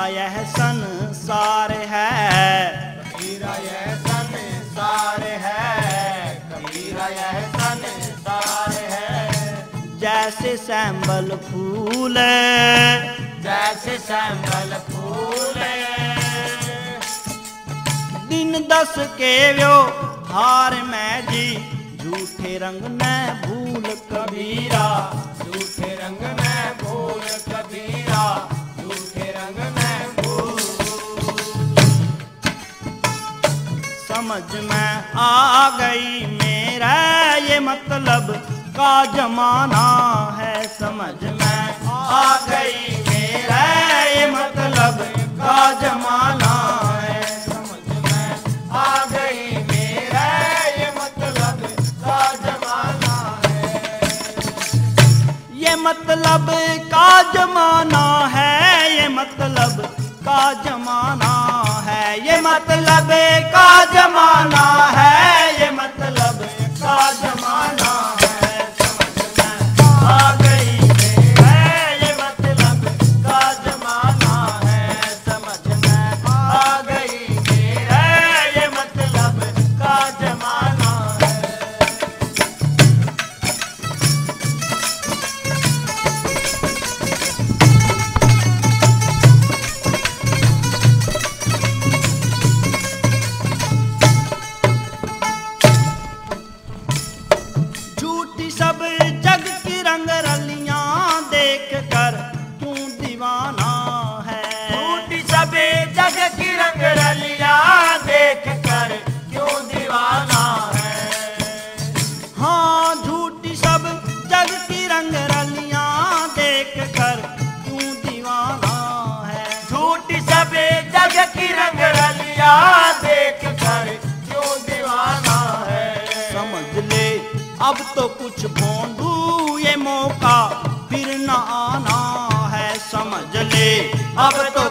यह संसार है, कबीरा यह संसार है, कबीरा यह संसार है। जैसे सैंबल फूल, जैसे सैंबल फूल, दिन दस के व्यवहार में जी, झूठे रंग न भूल कबीरा, झूठे रंग में भूल कबीरा, झूठे रंग में भूल। समझ में आ गई मेरा ये मतलब का जमाना है, समझ में आ गई मेरा ये मतलब का जमाना है, समझ में आ गई मेरा ये मतलब का जमाना है। ये मतलब का जमाना है, ये मतलब का जमाना है, ये मतलब का जमाना है, ये मतलब का जमाना है। समझ में आ गई मेरा ये मतलब का जमाना है, समझ में आ गई मेरा ये मतलब का जमाना है। झूठी सब जग की रंग रलियां देख कर क्यों दीवाना है, झूठी सभी जग की रंग रलियां देख कर क्यों दीवाना है। हाँ झूठी सब जग की रंग रलियां देख कर क्यों दीवाना है, झूठी सभी जग की रंग रलियां देख कर क्यों दीवाना है। समझ ले अब तो कुछ भोंदू ये मौका फिर न आना है, समझ ले अब तो